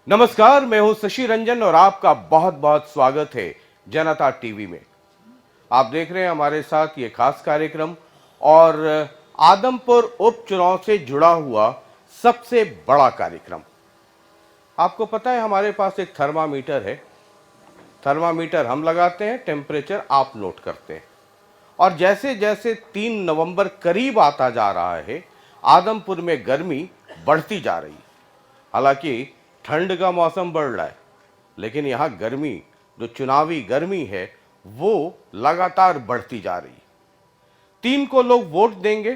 नमस्कार, मैं हूं शशि रंजन और आपका बहुत बहुत स्वागत है जनता टीवी में। आप देख रहे हैं हमारे साथ ये खास कार्यक्रम और आदमपुर उपचुनाव से जुड़ा हुआ सबसे बड़ा कार्यक्रम। आपको पता है हमारे पास एक थर्मामीटर है। थर्मामीटर हम लगाते हैं, टेम्परेचर आप नोट करते हैं। और जैसे जैसे 3 नवंबर करीब आता जा रहा है, आदमपुर में गर्मी बढ़ती जा रही है। हालांकि ठंड का मौसम बढ़ रहा है, लेकिन यहाँ गर्मी, जो चुनावी गर्मी है, वो लगातार बढ़ती जा रही है। 3 को लोग वोट देंगे,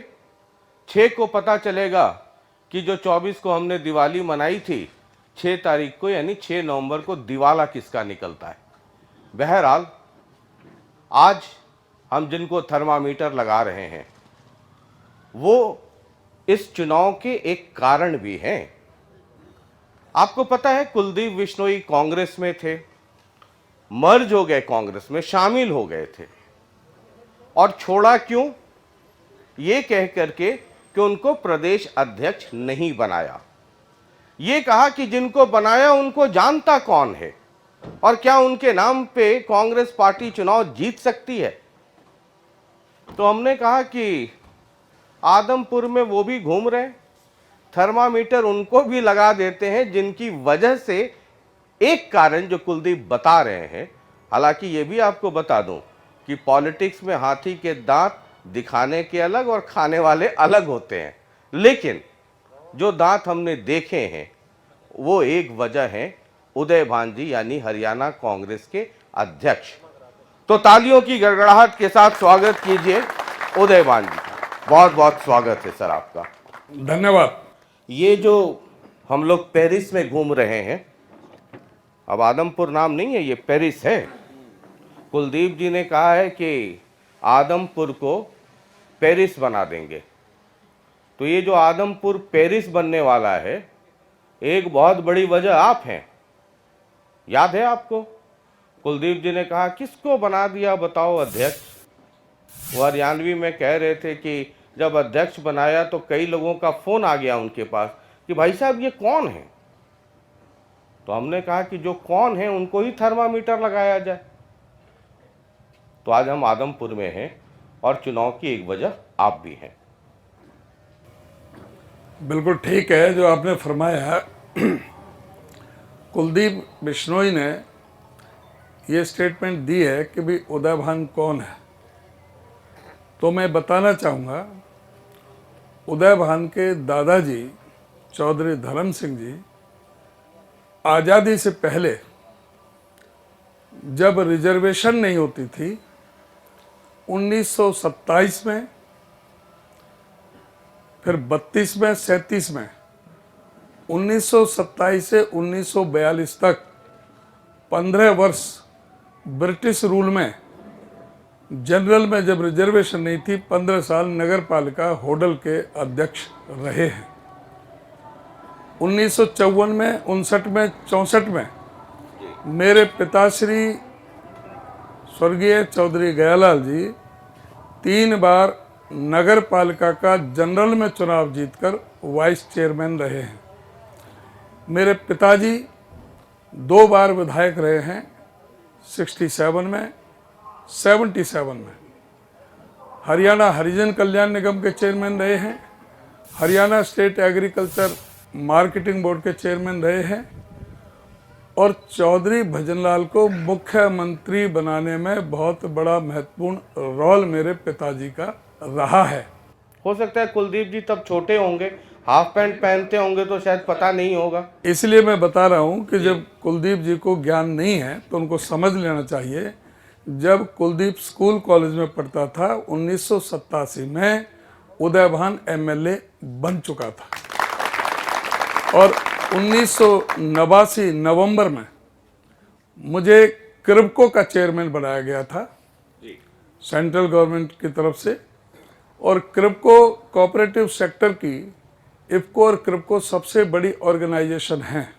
6 को पता चलेगा कि जो 24 को हमने दिवाली मनाई थी, 6 तारीख को यानी 6 नवंबर को दिवाला किसका निकलता है। बहरहाल आज हम जिनको थर्मामीटर लगा रहे हैं, वो इस चुनाव के एक कारण भी हैं। आपको पता है कुलदीप बिश्नोई कांग्रेस में थे, मर्ज हो गए, कांग्रेस में शामिल हो गए थे। और छोड़ा क्यों? ये कह करके कि उनको प्रदेश अध्यक्ष नहीं बनाया। ये कहा कि जिनको बनाया उनको जानता कौन है और क्या उनके नाम पे कांग्रेस पार्टी चुनाव जीत सकती है। तो हमने कहा कि आदमपुर में वो भी घूम रहे हैं, थर्मामीटर उनको भी लगा देते हैं, जिनकी वजह से एक कारण जो कुलदीप बता रहे हैं। हालांकि ये भी आपको बता दूं कि पॉलिटिक्स में हाथी के दांत दिखाने के अलग और खाने वाले अलग होते हैं, लेकिन जो दांत हमने देखे हैं वो एक वजह है उदय भान जी यानी हरियाणा कांग्रेस के अध्यक्ष। तो तालियों की गड़गड़ाहट के साथ स्वागत कीजिए उदय भान जी। बहुत बहुत स्वागत है सर आपका। धन्यवाद। ये जो हम लोग पेरिस में घूम रहे हैं, अब आदमपुर नाम नहीं है, ये पेरिस है। कुलदीप जी ने कहा है कि आदमपुर को पेरिस बना देंगे। तो ये जो आदमपुर पेरिस बनने वाला है, एक बहुत बड़ी वजह आप हैं। याद है आपको? कुलदीप जी ने कहा किसको बना दिया बताओ अध्यक्ष। वो हरियाणवी में कह रहे थे कि जब अध्यक्ष बनाया तो कई लोगों का फोन आ गया उनके पास कि भाई साहब ये कौन है। तो हमने कहा कि जो कौन है उनको ही थर्मामीटर लगाया जाए। तो आज हम आदमपुर में हैं और चुनाव की एक वजह आप भी हैं। बिल्कुल ठीक है जो आपने फरमाया। कुलदीप बिश्नोई ने ये स्टेटमेंट दी है कि भाई उदय भान कौन है। तो मैं बताना चाहूँगा, उदय भान के दादाजी चौधरी धर्म सिंह जी आज़ादी से पहले जब रिजर्वेशन नहीं होती थी 1927 में, फिर 32 में, 37 में, 1927 से 1942 तक 15 वर्ष ब्रिटिश रूल में जनरल में जब रिजर्वेशन नहीं थी, 15 साल नगर पालिका होडल के अध्यक्ष रहे हैं। 1954 में, 59 में, 64 में मेरे पिताश्री स्वर्गीय चौधरी गयालाल जी 3 बार नगर पालिका का जनरल में चुनाव जीतकर वाइस चेयरमैन रहे हैं। मेरे पिताजी 2 बार विधायक रहे हैं, 67 में, 77 में। हरियाणा हरिजन कल्याण निगम के चेयरमैन रहे हैं, Haryana state agriculture marketing board के चेयरमैन रहे हैं और चौधरी भजनलाल को मुख्यमंत्री बनाने में बहुत बड़ा महत्वपूर्ण रोल मेरे पिताजी का रहा है। हो सकता है कुलदीप जी तब छोटे होंगे, हाफ पैंट पहनते होंगे तो शायद पता नहीं होगा। इसलिए मैं बता रहा हूं कि जब कुलदीप जी को ज्ञान नहीं है तो उनको समझ लेना चाहिए। जब कुलदीप स्कूल कॉलेज में पढ़ता था 1987 में उदय भान एमएलए बन चुका था और 1989 नवंबर में मुझे क्रिब्को का चेयरमैन बनाया गया था सेंट्रल गवर्नमेंट की तरफ से। और क्रिब्को कोऑपरेटिव सेक्टर की इफ्को और क्रिब्को सबसे बड़ी ऑर्गेनाइजेशन है।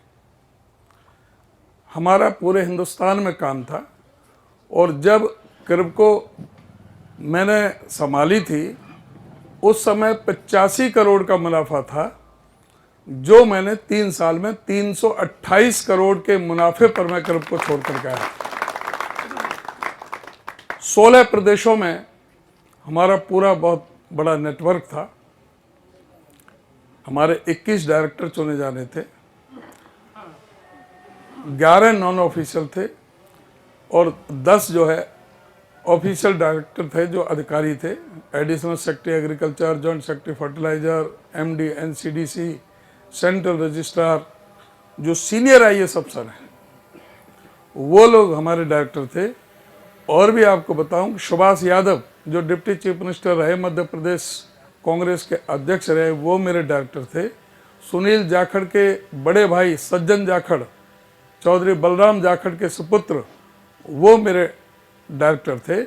हमारा पूरे हिंदुस्तान में काम था और जब क्रिब्को मैंने संभाली थी उस समय 85 करोड़ का मुनाफा था जो मैंने 3 साल में 328 करोड़ के मुनाफे पर मैं क्लब को छोड़ करके आया। 16 प्रदेशों में हमारा पूरा बहुत बड़ा नेटवर्क था। हमारे 21 डायरेक्टर चुने जाने थे, 11 नॉन ऑफिशियल थे और 10 जो है ऑफिशियल डायरेक्टर थे जो अधिकारी थे। Additional secretary agriculture, joint secretary fertiliser, MD NCDC, central registrar, जो सीनियर आईएएस अफसर हैं वो लोग हमारे डायरेक्टर थे। और भी आपको बताऊं, सुभाष यादव जो डिप्टी चीफ मिनिस्टर रहे, मध्य प्रदेश कांग्रेस के अध्यक्ष रहे, वो मेरे डायरेक्टर थे। सुनील जाखड़ के बड़े भाई सज्जन जाखड़, चौधरी बलराम जाखड़ के सुपुत्र, वो मेरे डायरेक्टर थे।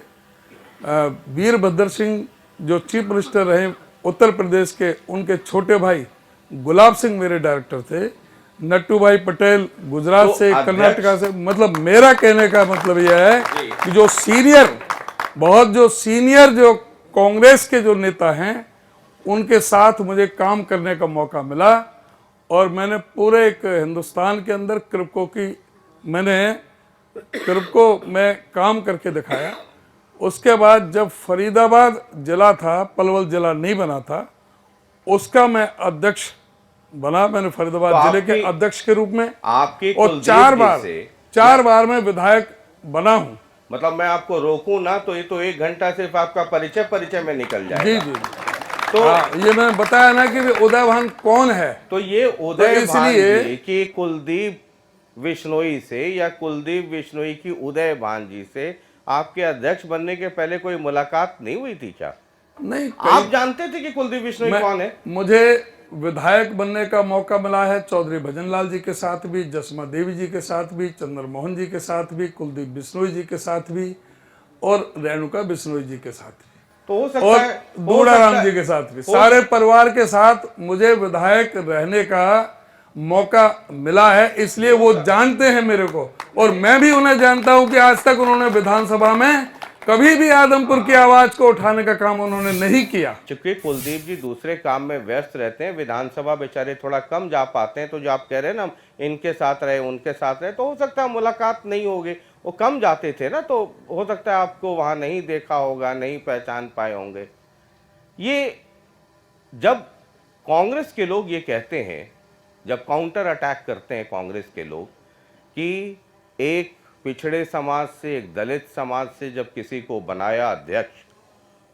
वीरभद्र सिंह जो चीफ मिनिस्टर रहे उत्तर प्रदेश के, उनके छोटे भाई गुलाब सिंह मेरे डायरेक्टर थे। नट्टू भाई पटेल गुजरात से, कर्नाटका से। मतलब मेरा कहने का मतलब यह है कि जो सीनियर जो कांग्रेस के जो नेता हैं उनके साथ मुझे काम करने का मौका मिला और मैंने पूरे एक हिंदुस्तान के अंदर क्रिप्को में काम करके दिखाया। उसके बाद जब फरीदाबाद जिला था, पलवल जिला नहीं बना था, उसका मैं अध्यक्ष बना। मैंने फरीदाबाद जिले के अध्यक्ष के रूप में आपकी और 4 बार मैं विधायक बना हूं। मतलब मैं आपको रोकूं ना तो ये तो 1 घंटा सिर्फ आपका परिचय में निकल जाएगा। जी। तो ये मैंने बताया ना कि उदय भान कौन है। तो ये उदय भान जी की कुलदीप बिश्नोई से या कुलदीप बिश्नोई की उदय भान जी से आपके अध्यक्ष बनने के पहले कोई मुलाकात नहीं हुई थी क्या? नहीं, आप जानते थे कि कुलदीप बिश्नोई कौन है? मुझे विधायक बनने का मौका मिला है चौधरी भजनलाल जी के साथ भी, जसमा देवी जी के साथ भी, चंद्रमोहन जी के साथ भी, कुलदीप बिश्नोई जी के साथ भी और रेणुका बिश्नोई जी के साथ भी, तो हो सकता और है दूड़ाराम जी के साथ भी। सारे परिवार के साथ मुझे विधायक रहने का मौका मिला है, इसलिए वो जानते हैं मेरे को और मैं भी उन्हें जानता हूं कि आज तक उन्होंने विधानसभा में कभी भी आदमपुर की आवाज को उठाने का काम उन्होंने नहीं किया। चूंकि कुलदीप जी दूसरे काम में व्यस्त रहते हैं, विधानसभा बेचारे थोड़ा कम जा पाते हैं, तो जो आप कह रहे हैं ना इनके साथ रहे उनके साथ रहे, तो हो सकता है मुलाकात नहीं होगी। वो कम जाते थे ना, तो हो सकता है आपको वहां नहीं देखा होगा, नहीं पहचान पाए होंगे। ये जब कांग्रेस के लोग ये कहते हैं, जब काउंटर अटैक करते हैं कांग्रेस के लोग कि एक पिछड़े समाज से, एक दलित समाज से जब किसी को बनाया अध्यक्ष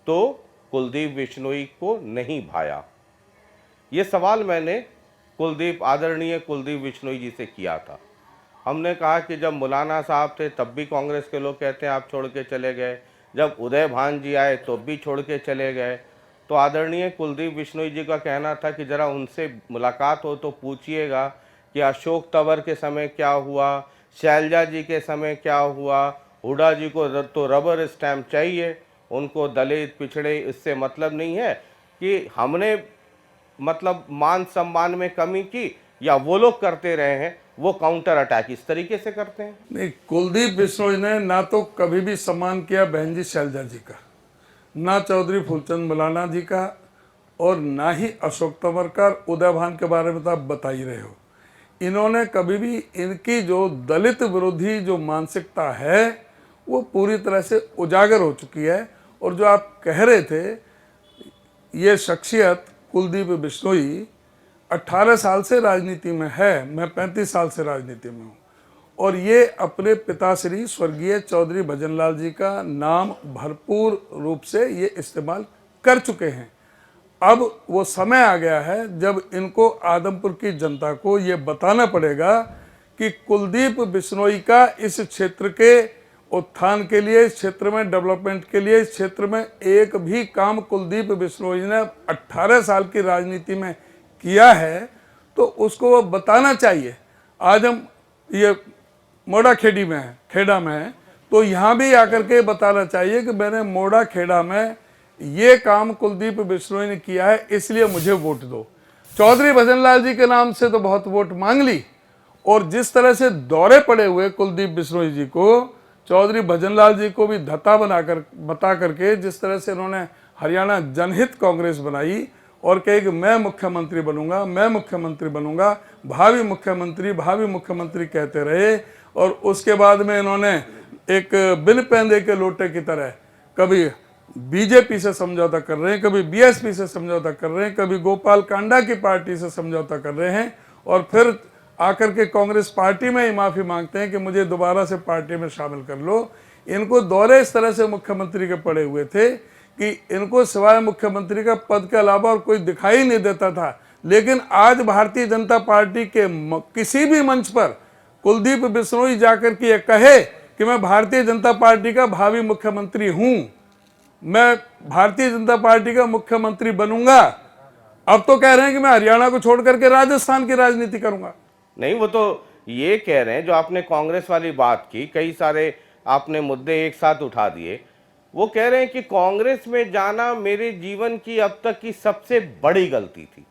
तो कुलदीप बिश्नोई को नहीं भाया। ये सवाल मैंने आदरणीय कुलदीप बिश्नोई जी से किया था। हमने कहा कि जब मौलाना साहब थे तब भी कांग्रेस के लोग कहते हैं आप छोड़ के चले गए, जब उदय भान जी आए तो भी छोड़ के चले गए। तो आदरणीय कुलदीप बिश्नोई जी का कहना था कि ज़रा उनसे मुलाकात हो तो पूछिएगा कि अशोक तंवर के समय क्या हुआ, शैलजा जी के समय क्या हुआ, हुड्डा जी को तो रबर स्टैम्प चाहिए, उनको दलित पिछड़े इससे मतलब नहीं है कि हमने मतलब मान सम्मान में कमी की या वो लोग करते रहे हैं, वो काउंटर अटैक इस तरीके से करते हैं। नहीं, कुलदीप बिश्नोई ने ना तो कभी भी सम्मान किया बहन जी शैलजा जी का, ना चौधरी फूलचंद मौलाना जी का और ना ही अशोक तंवर का। उदय भान के बारे में तो आप बता ही रहे हो। इन्होंने कभी भी, इनकी जो दलित विरोधी जो मानसिकता है वो पूरी तरह से उजागर हो चुकी है। और जो आप कह रहे थे, ये शख्सियत कुलदीप बिश्नोई 18 साल से राजनीति में है, मैं 35 साल से राजनीति में हूँ और ये अपने पिताश्री स्वर्गीय चौधरी भजनलाल जी का नाम भरपूर रूप से ये इस्तेमाल कर चुके हैं। अब वो समय आ गया है जब इनको आदमपुर की जनता को ये बताना पड़ेगा कि कुलदीप बिश्नोई का इस क्षेत्र के उत्थान के लिए, इस क्षेत्र में डेवलपमेंट के लिए, इस क्षेत्र में एक भी काम कुलदीप बिश्नोई ने 18 साल की राजनीति में किया है तो उसको वो बताना चाहिए। आज हम ये मोड़ा खेड़ी में है, खेड़ा में है, तो यहाँ भी आकर के बताना चाहिए कि मैंने मोड़ा खेड़ा में ये काम कुलदीप बिश्नोई ने किया है, इसलिए मुझे वोट दो। चौधरी भजनलाल जी के नाम से तो बहुत वोट मांग ली और जिस तरह से दौरे पड़े हुए कुलदीप बिश्नोई जी को, चौधरी भजनलाल जी को भी धत्ता बता करके जिस तरह से उन्होंने हरियाणा जनहित कांग्रेस बनाई और कहे कि मैं मुख्यमंत्री बनूंगा, मैं मुख्यमंत्री बनूंगा, भावी मुख्यमंत्री कहते रहे। और उसके बाद में इन्होंने एक बिन पैंदे के लोटे की तरह कभी बीजेपी से समझौता कर रहे हैं, कभी बीएसपी से समझौता कर रहे हैं, कभी गोपाल कांडा की पार्टी से समझौता कर रहे हैं, और फिर आकर के कांग्रेस पार्टी में ही माफी मांगते हैं कि मुझे दोबारा से पार्टी में शामिल कर लो। इनको दौरे इस तरह से मुख्यमंत्री के पड़े हुए थे कि इनको सिवाय मुख्यमंत्री का पद के अलावा और कोई दिखाई नहीं देता था। लेकिन आज भारतीय जनता पार्टी के किसी भी मंच पर कुलदीप बिश्नोई जाकर के ये कहे कि मैं भारतीय जनता पार्टी का भावी मुख्यमंत्री हूं, मैं भारतीय जनता पार्टी का मुख्यमंत्री बनूंगा, अब तो कह रहे हैं कि मैं हरियाणा को छोड़ करके राजस्थान की राजनीति करूंगा। नहीं, वो तो ये कह रहे हैं, जो आपने कांग्रेस वाली बात की, कई सारे आपने मुद्दे एक साथ उठा दिए, वो कह रहे हैं कि कांग्रेस में जाना मेरे जीवन की अब तक की सबसे बड़ी गलती थी।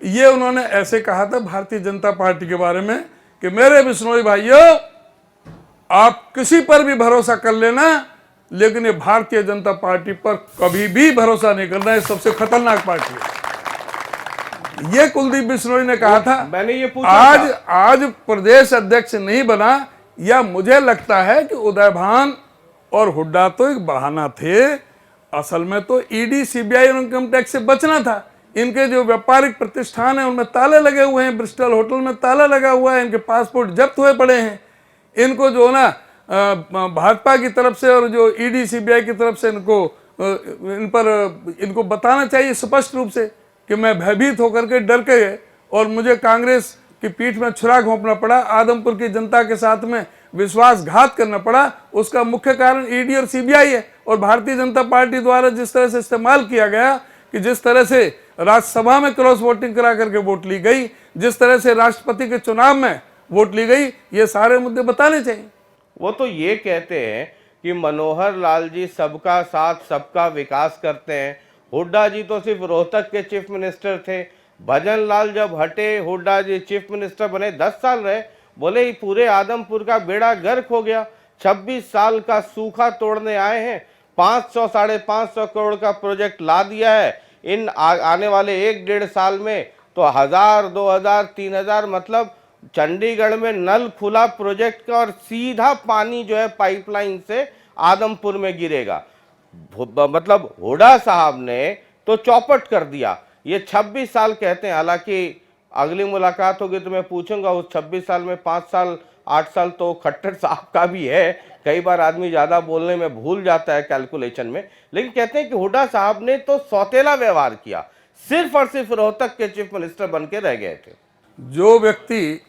ये उन्होंने ऐसे कहा था भारतीय जनता पार्टी के बारे में कि मेरे बिश्नोई भाइयों, आप किसी पर भी भरोसा कर लेना, लेकिन ये भारतीय जनता पार्टी पर कभी भी भरोसा नहीं करना, है सबसे खतरनाक पार्टी है। ये कुलदीप बिश्नोई ने कहा था। मैंने ये पूछा आज प्रदेश अध्यक्ष नहीं बना, या मुझे लगता है कि उदय भान और हुड्डा तो एक बहाना थे, असल में तो ईडी, सीबीआई और इनकम टैक्स से बचना था। इनके जो व्यापारिक प्रतिष्ठान है उनमें ताले लगे हुए हैं, ब्रिस्टल होटल में ताला लगा हुआ है, इनके पासपोर्ट जब्त हुए पड़े हैं। इनको जो ना भाजपा की तरफ से और जो ईडी सीबीआई की तरफ से इनको बताना चाहिए स्पष्ट रूप से कि मैं भयभीत होकर के डर के और मुझे कांग्रेस की पीठ में छुरा घोंपना पड़ा, आदमपुर की जनता के साथ में विश्वासघात करना पड़ा, उसका मुख्य कारण ईडी और सीबीआई है। और भारतीय जनता पार्टी द्वारा जिस तरह से इस्तेमाल किया गया, कि जिस तरह से राज्यसभा में क्रॉस वोटिंग करा करके वोट ली गई, जिस तरह से राष्ट्रपति के चुनाव में वोट ली गई, ये सारे मुद्दे बताने चाहिए। वो तो ये कहते हैं कि मनोहर लाल जी सबका साथ सबका विकास करते हैं। हुड्डा जी तो सिर्फ रोहतक के चीफ मिनिस्टर थे, भजन लाल जब हटे, हुड्डा जी चीफ मिनिस्टर बने, 10 साल रहे, बोले पूरे आदमपुर का बेड़ा गर्क हो गया। 26 साल का सूखा तोड़ने आए हैं, 500 साढ़े 500 करोड़ का प्रोजेक्ट ला दिया है। इन आने वाले 1-1.5 साल में तो 1000, 2000, 3000, मतलब चंडीगढ़ में नल खुला प्रोजेक्ट का और सीधा पानी जो है पाइपलाइन से आदमपुर में गिरेगा। मतलब हुड्डा साहब ने तो चौपट कर दिया। ये 26 साल कहते हैं, हालांकि अगली मुलाकात होगी तो मैं पूछूंगा उस 26 साल में 5 साल 8 साल तो खट्टर साहब का भी है। कई बार आदमी ज्यादा बोलने में भूल जाता है कैलकुलेशन में, लेकिन कहते हैं कि हुड्डा साहब ने तो सौतेला व्यवहार किया, सिर्फ और सिर्फ रोहतक के चीफ मिनिस्टर बन के रह गए थे। जो व्यक्ति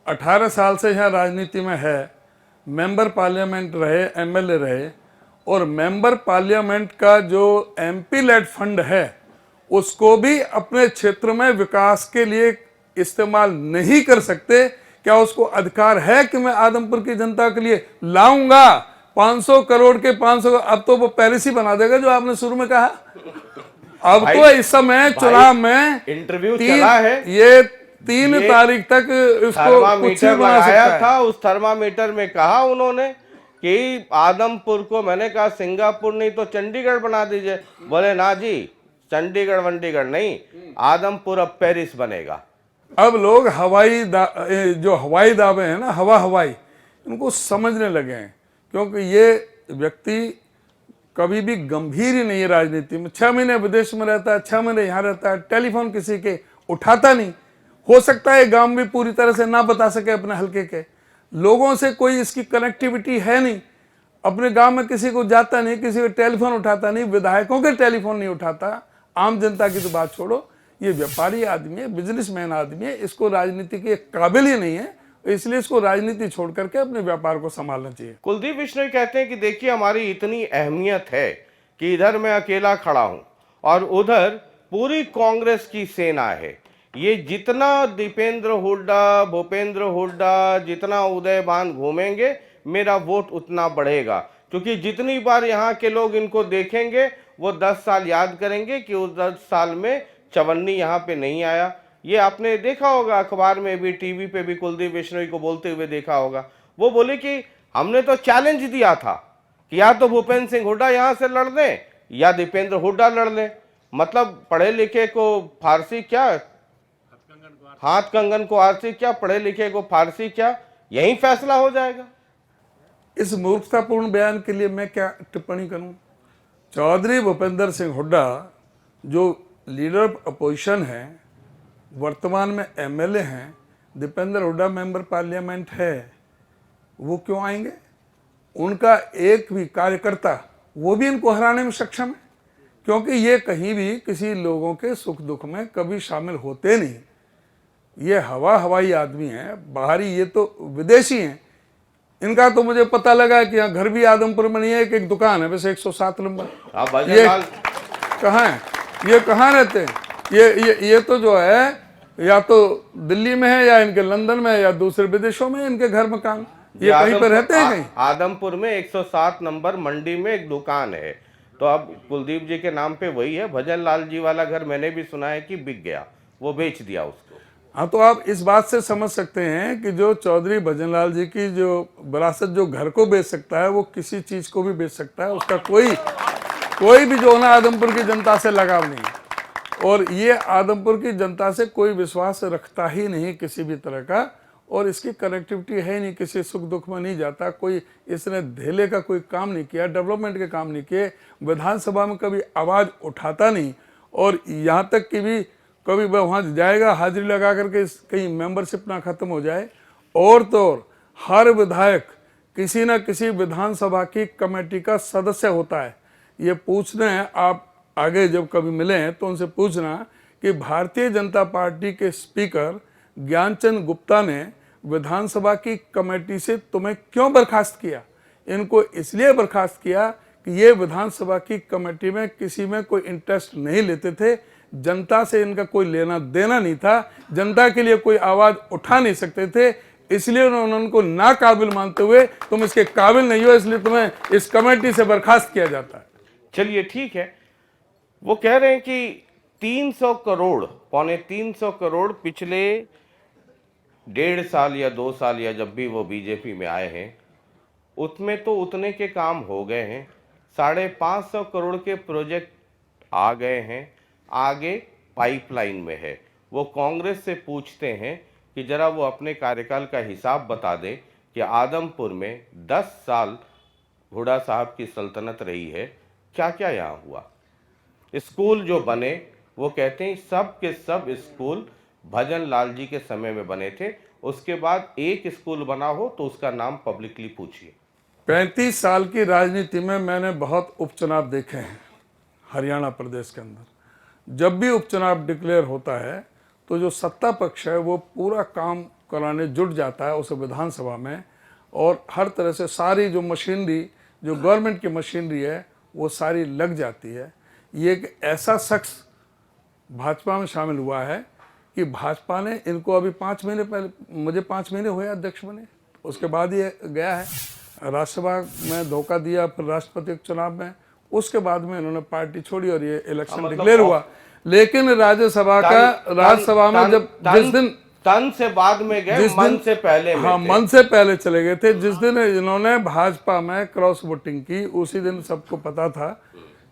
18 साल से यहाँ राजनीति में है, मेंबर पार्लियामेंट रहे, एमएलए रहे, और मेंबर पार्लियामेंट का जो एमपी लेड फंड है उसको भी अपने क्षेत्र में विकास के लिए इस्तेमाल नहीं कर सकते, क्या उसको अधिकार है कि मैं आदमपुर की जनता के लिए लाऊंगा 500 करोड़ के 500? अब तो वो पेरिस ही बना देगा जो आपने शुरू में कहा। अब तो इस समय चुनाव में इंटरव्यू चला है, ये 3 तारीख तक इसको थर्मामीटर लगाया था। उस थर्मामीटर में कहा उन्होंने कि आदमपुर को, मैंने कहा सिंगापुर नहीं तो चंडीगढ़ बना दीजिए, बोले ना जी, चंडीगढ़ वंडीगढ़ नहीं, आदमपुर अब पेरिस बनेगा। अब लोग जो हवाई दावे हैं ना, हवाई, इनको समझने लगे हैं, क्योंकि ये व्यक्ति कभी भी गंभीर ही नहीं है राजनीति में। 6 महीने विदेश में रहता है, 6 महीने यहाँ रहता है, टेलीफोन किसी के उठाता नहीं। हो सकता है गांव भी पूरी तरह से ना बता सके अपने हल्के के लोगों से, कोई इसकी कनेक्टिविटी है नहीं, अपने गांव में किसी को जाता नहीं, किसी को टेलीफोन उठाता नहीं, विधायकों के टेलीफोन नहीं उठाता, आम जनता की तो बात छोड़ो। ये व्यापारी आदमी है, बिजनेसमैन आदमी है, इसको राजनीति के काबिल ही नहीं है, इसलिए इसको राजनीति छोड़ करके अपने व्यापार को संभालना चाहिए। कुलदीप बिश्नोई कहते हैं कि देखिए हमारी इतनी अहमियत है कि इधर मैं अकेला खड़ा हूं और उधर पूरी कांग्रेस की सेना है। ये जितना दीपेंद्र हुड्डा, भूपेंद्र हुड्डा, जितना उदय भान घूमेंगे, मेरा वोट उतना बढ़ेगा, क्योंकि जितनी बार यहाँ के लोग इनको देखेंगे वो 10 साल याद करेंगे कि उस 10 साल में चवन्नी यहाँ पे नहीं आया। ये आपने देखा होगा, अखबार में भी, टीवी पे भी कुलदीप बिश्नोई को बोलते हुए देखा होगा। वो बोले कि हमने तो चैलेंज दिया था कि या तो भूपेंद्र सिंह हुड्डा यहाँ से लड़ लें या दीपेंद्र हुड्डा लड़ लें। मतलब पढ़े लिखे को फारसी क्या, हाथ कंगन को आरसी क्या, पढ़े लिखे को फारसी क्या, यही फैसला हो जाएगा। इस मूर्खतापूर्ण बयान के लिए मैं क्या टिप्पणी करूं? चौधरी भूपेंद्र सिंह हुड्डा जो लीडर ऑफ अपोजिशन है, वर्तमान में एमएलए हैं, दीपेंद्र हुड्डा मेंबर पार्लियामेंट है, वो क्यों आएंगे? उनका एक भी कार्यकर्ता वो भी इनको हराने में सक्षम है, क्योंकि ये कहीं भी किसी लोगों के सुख दुख में कभी शामिल होते नहीं। ये हवाई आदमी हैं, बाहरी, ये तो विदेशी हैं। इनका तो मुझे पता लगा कि यहाँ घर भी आदमपुर में नहीं है, एक दुकान है वैसे 107 नंबर। ये कहाँ है? ये कहाँ रहते हैं? ये तो जो है या तो दिल्ली में है या इनके लंदन में है या दूसरे विदेशों में इनके घर मकान। ये कहीं पर रहते हैं कहीं? आदमपुर में 107 नंबर मंडी में एक दुकान है, तो अब कुलदीप जी के नाम पे वही है। भजन लाल जी वाला घर मैंने भी सुना है कि बिक गया, वो बेच दिया उसको। हाँ, तो आप इस बात से समझ सकते हैं कि जो चौधरी भजन लाल जी की जो विरासत जो घर को बेच सकता है वो किसी चीज को भी बेच सकता है। उसका कोई भी जो है ना आदमपुर की जनता से लगाव नहीं, और ये आदमपुर की जनता से कोई विश्वास रखता ही नहीं किसी भी तरह का, और इसकी कनेक्टिविटी है नहीं, किसी सुख दुख में नहीं जाता। कोई इसने धेले का कोई काम नहीं किया, डेवलपमेंट के काम नहीं किए, विधानसभा में कभी आवाज़ उठाता नहीं, और यहाँ तक कि भी कभी वह वहाँ जाएगा हाजिरी लगा करके कहीं मेंबरशिप ना खत्म हो जाए। और तो और हर विधायक किसी न किसी विधानसभा की कमेटी का सदस्य होता है। ये पूछना है, आप आगे जब कभी मिले हैं तो उनसे पूछना कि भारतीय जनता पार्टी के स्पीकर ज्ञानचंद गुप्ता ने विधानसभा की कमेटी से तुम्हें क्यों बर्खास्त किया? इनको इसलिए बर्खास्त किया कि ये विधानसभा की कमेटी में किसी में कोई इंटरेस्ट नहीं लेते थे, जनता से इनका कोई लेना देना नहीं था, जनता के लिए कोई आवाज उठा नहीं सकते थे, इसलिए उन्होंने उनको नाकाबिल मानते हुए तुम इसके काबिल नहीं हो, इसलिए तुम्हें इस कमेटी से बर्खास्त किया जाता है। चलिए ठीक है, वो कह रहे हैं कि 300 करोड़, पौने 300 करोड़ पिछले 1.5 साल या 2 साल या जब भी वो बीजेपी में आए हैं उसमें तो उतने के काम हो गए हैं। 550 करोड़ के प्रोजेक्ट आ गए हैं, आगे पाइपलाइन में है। वो कांग्रेस से पूछते हैं कि जरा वो अपने कार्यकाल का हिसाब बता दें कि आदमपुर में 10 साल हुड्डा साहब की सल्तनत रही है, क्या क्या यहाँ हुआ। स्कूल जो बने वो कहते हैं सब के सब स्कूल भजन लाल जी के समय में बने थे, उसके बाद एक स्कूल बना हो तो उसका नाम पब्लिकली पूछिए। 35 साल की राजनीति में मैंने बहुत उपचुनाव देखे हैं हरियाणा प्रदेश के अंदर। जब भी उपचुनाव डिक्लेयर होता है तो जो सत्ता पक्ष है वो पूरा काम कराने जुट जाता है उस विधानसभा में, और हर तरह से सारी जो मशीनरी, जो गवर्नमेंट की मशीनरी है वो सारी लग जाती है। ये एक ऐसा शख्स भाजपा में शामिल हुआ है कि भाजपा ने इनको अभी 5 महीने पहले, मुझे 5 महीने हुए अध्यक्ष बने, उसके बाद ये गया है राज्यसभा में धोखा दिया, फिर राष्ट्रपति के चुनाव में, उसके बाद में इन्होंने पार्टी छोड़ी और ये इलेक्शन डिक्लेयर हुआ। लेकिन राज्यसभा में जब जिस दिन तन से बाद में गए, मन से पहले में, हाँ मन से पहले चले गए थे। जिस दिन इन्होंने भाजपा में क्रॉस वोटिंग की उसी दिन सबको पता था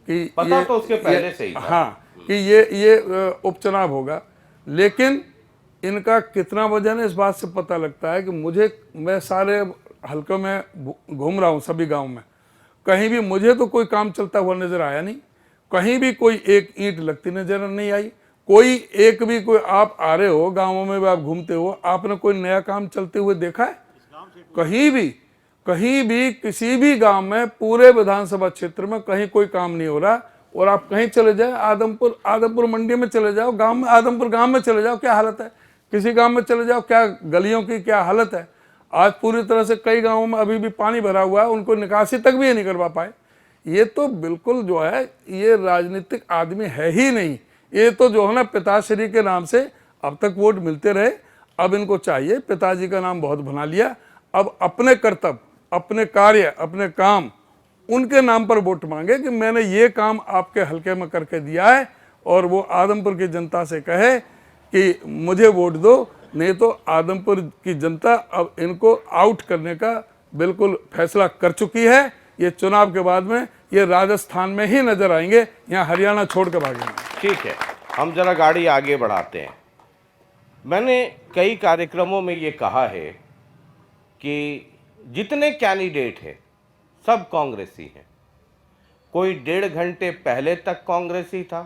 कि पता तो उसके पहले से ही था। हाँ, कि ये उपचुनाव होगा। लेकिन इनका कितना वजन है इस बात से पता लगता है कि मैं सारे हल्कों में घूम रहा हूँ, सभी गाँव में, कहीं भी मुझे तो कोई काम चलता हुआ नजर आया नहीं, कहीं भी कोई एक ईंट लगती नजर नहीं आई, कोई एक भी कोई आप आ रहे हो गांवों में भी आप घूमते हो, आपने कोई नया काम चलते हुए देखा है? कहीं भी किसी भी गांव में पूरे विधानसभा क्षेत्र में कहीं कोई काम नहीं हो रहा। और आप कहीं चले जाए, आदमपुर मंडी में चले जाओ, गांव में, आदमपुर गांव में चले जाओ, क्या हालत है, किसी गांव में चले जाओ, क्या गलियों की क्या हालत है। आज पूरी तरह से कई गांवों में अभी भी पानी भरा हुआ है, उनको निकासी तक भी नहीं करवा पाए। ये तो बिल्कुल जो है ये राजनीतिक आदमी है ही नहीं। ये तो जो है ना पिताश्री के नाम से अब तक वोट मिलते रहे, अब इनको चाहिए, पिताजी का नाम बहुत बना लिया, अब अपने कर्तव्य, अपने कार्य, अपने काम, उनके नाम पर वोट मांगे कि मैंने ये काम आपके हल्के में करके दिया है, और वो आदमपुर की जनता से कहे कि मुझे वोट दो, नहीं तो आदमपुर की जनता अब इनको आउट करने का बिल्कुल फैसला कर चुकी है। ये चुनाव के बाद में ये राजस्थान में ही नजर आएंगे, यहाँ हरियाणा छोड़ कर भागेंगे। ठीक है, हम जरा गाड़ी आगे बढ़ाते हैं। मैंने कई कार्यक्रमों में ये कहा है कि जितने कैंडिडेट हैं सब कांग्रेसी हैं। कोई 1.5 घंटे पहले तक कांग्रेसी था,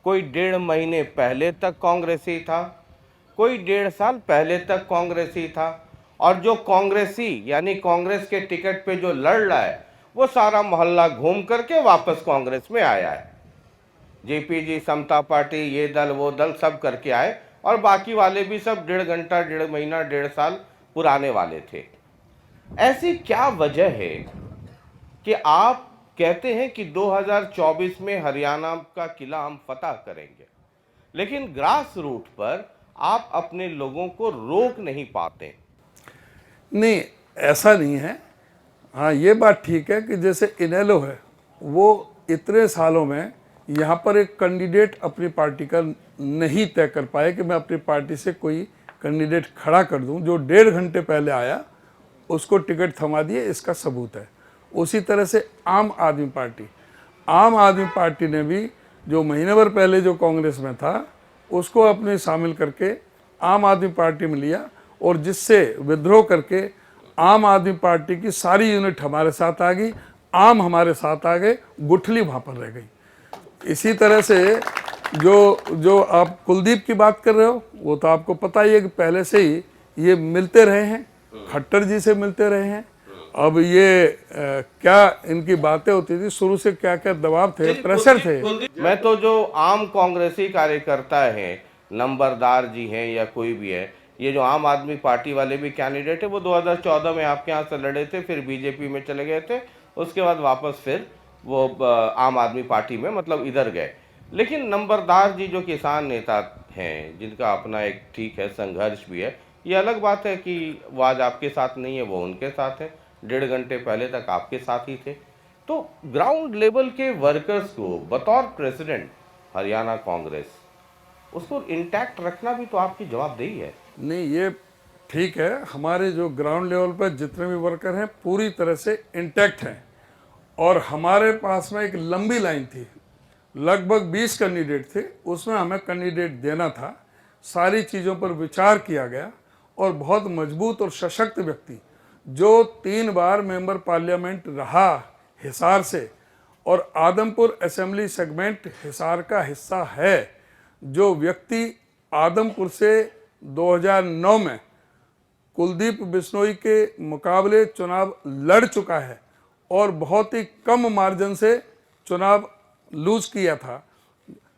कोई 1.5 महीने पहले तक कांग्रेसी था, कोई 1.5 साल पहले तक कांग्रेसी था, और जो कांग्रेसी यानी कांग्रेस के टिकट पे जो लड़ रहा है वो सारा मोहल्ला घूम करके वापस कांग्रेस में आया है। जेपीजी, समता पार्टी, ये दल वो दल सब करके आए, और बाकी वाले भी सब 1.5 घंटा, 1.5 महीना, 1.5 साल पुराने वाले थे। ऐसी क्या वजह है कि आप कहते हैं कि 2024 में हरियाणा का किला हम फतह करेंगे, लेकिन ग्रास रूट पर आप अपने लोगों को रोक नहीं पाते? नहीं, ऐसा नहीं है। हाँ, ये बात ठीक है कि जैसे इनेलो है, वो इतने सालों में यहाँ पर एक कैंडिडेट अपनी पार्टी का नहीं तय कर पाए कि मैं अपनी पार्टी से कोई कैंडिडेट खड़ा कर दूं। जो 1.5 घंटे पहले आया उसको टिकट थमा दिए, इसका सबूत है। उसी तरह से आम आदमी पार्टी ने भी जो महीने भर पहले जो कांग्रेस में था उसको अपने शामिल करके आम आदमी पार्टी में लिया, और जिससे विद्रोह करके आम आदमी पार्टी की सारी यूनिट हमारे साथ आ गई, आम हमारे साथ आ गए, गुठली वहाँ पर रह गई। इसी तरह से जो आप कुलदीप की बात कर रहे हो, वो तो आपको पता ही है कि पहले से ही ये मिलते रहे हैं, खट्टर जी से मिलते रहे हैं। अब ये क्या इनकी बातें होती थी, शुरू से क्या क्या दबाव थे, प्रेशर थे। मैं तो जो आम कांग्रेसी कार्यकर्ता हैं, नंबरदार जी हैं या कोई भी है, ये जो आम आदमी पार्टी वाले भी कैंडिडेट है, वो 2014 में आपके यहाँ से लड़े थे, फिर बीजेपी में चले गए थे, उसके बाद वापस फिर वो आम आदमी पार्टी में मतलब इधर गए। लेकिन नंबरदार जी जो किसान नेता हैं, जिनका अपना एक ठीक है संघर्ष भी है, ये अलग बात है कि वो आज आपके साथ नहीं है, वो उनके साथ है, 1.5 घंटे पहले तक आपके साथ ही थे। तो ग्राउंड लेवल के वर्कर्स को बतौर प्रेसिडेंट हरियाणा कांग्रेस, उसको इंटैक्ट रखना भी तो आपकी जवाबदेही है। नहीं, ये ठीक है। हमारे जो ग्राउंड लेवल पर जितने भी वर्कर हैं पूरी तरह से इंटैक्ट हैं, और हमारे पास में एक लंबी लाइन थी, लगभग 20 कैंडिडेट थे, उसमें हमें कैंडिडेट देना था। सारी चीज़ों पर विचार किया गया, और बहुत मजबूत और सशक्त व्यक्ति जो 3 बार मेंबर पार्लियामेंट रहा हिसार से, और आदमपुर असेंबली सेगमेंट हिसार का हिस्सा है, जो व्यक्ति आदमपुर से 2009 में कुलदीप बिश्नोई के मुकाबले चुनाव लड़ चुका है, और बहुत ही कम मार्जिन से चुनाव लूज किया था।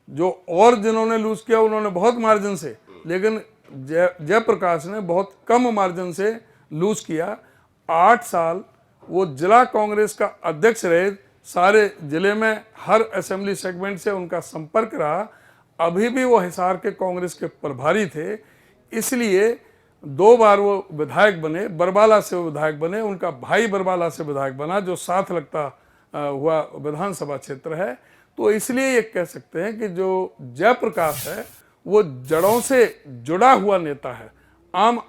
जो और जिन्होंने लूज किया उन्होंने बहुत मार्जिन से, लेकिन जयप्रकाश ने बहुत कम मार्जिन से लूज किया। 8 साल वो जिला कांग्रेस का अध्यक्ष रहे, सारे जिले में हर असेंबली सेगमेंट से उनका संपर्क रहा। अभी भी वो हिसार के कांग्रेस के प्रभारी थे, इसलिए 2 बार वो विधायक बने। बरबाला से वो विधायक बने, उनका भाई बरबाला से विधायक बना, जो साथ लगता हुआ विधानसभा क्षेत्र है। तो इसलिए ये कह सकते हैं कि जो जयप्रकाश है वो जड़ों से जुड़ा हुआ नेता है, आम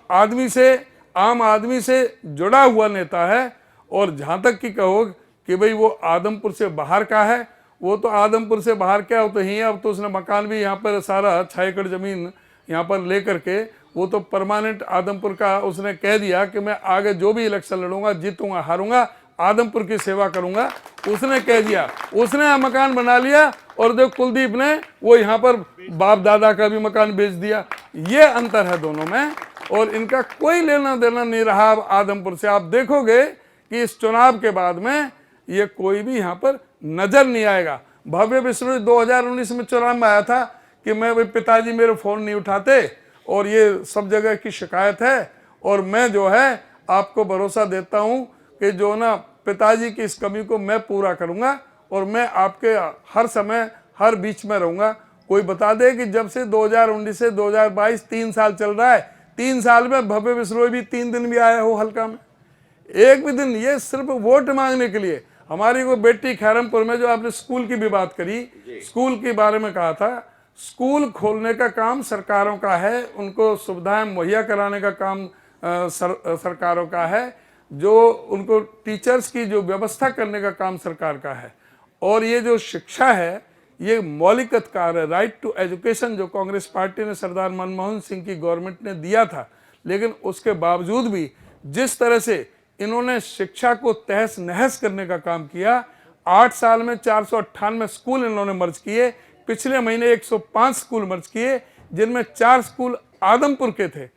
आदमी से जुड़ा हुआ नेता है। और जहाँ तक कि कहो कि भाई वो आदमपुर से बाहर का है, वो तो आदमपुर से बाहर क्या हो तो ही है। अब तो उसने मकान भी यहाँ पर सारा 6 एकड़ जमीन यहाँ पर ले करके वो तो परमानेंट आदमपुर का उसने कह दिया कि मैं आगे जो भी इलेक्शन लड़ूंगा, जीतूंगा हारूंगा, आदमपुर की सेवा करूंगा, उसने कह दिया। उसने मकान बना लिया, और जो कुलदीप ने वो यहाँ पर बाप दादा का भी मकान बेच दिया। ये अंतर है दोनों में, और इनका कोई लेना देना नहीं रहा आदमपुर से। आप देखोगे कि इस चुनाव के बाद में ये कोई भी यहाँ पर नजर नहीं आएगा। भव्य बिश्नोई 2019 में चुनाव में आया था कि मैं भाई पिताजी मेरे फोन नहीं उठाते, और ये सब जगह की शिकायत है, और मैं जो है आपको भरोसा देता हूँ कि जो ना पिताजी की इस कमी को मैं पूरा करूँगा, और मैं आपके हर समय हर बीच में रहूँगा। कोई बता दे कि जब से 2019 से 2022 3 साल चल रहा है, 3 साल में भव्य बिश्नोई भी 3 दिन भी आया हो हल्का में, एक भी दिन। ये सिर्फ वोट मांगने के लिए। हमारी वो बेटी खैरमपुर में, जो आपने स्कूल की भी बात करी, स्कूल के बारे में कहा था, स्कूल खोलने का काम सरकारों का है, उनको सुविधाएं मुहैया कराने का काम सरकारों का है। जो उनको टीचर्स की जो व्यवस्था करने का काम सरकार का है। और ये जो शिक्षा है ये मौलिक अधिकार है, राइट टू एजुकेशन, जो कांग्रेस पार्टी ने सरदार मनमोहन सिंह की गवर्नमेंट ने दिया था। लेकिन उसके बावजूद भी जिस तरह से इन्होंने शिक्षा को तहस नहस करने का काम किया, 8 साल में 498 स्कूल इन्होंने मर्ज किए। पिछले महीने 105 स्कूल मर्ज किए, जिनमें 4 स्कूल आदमपुर के थे।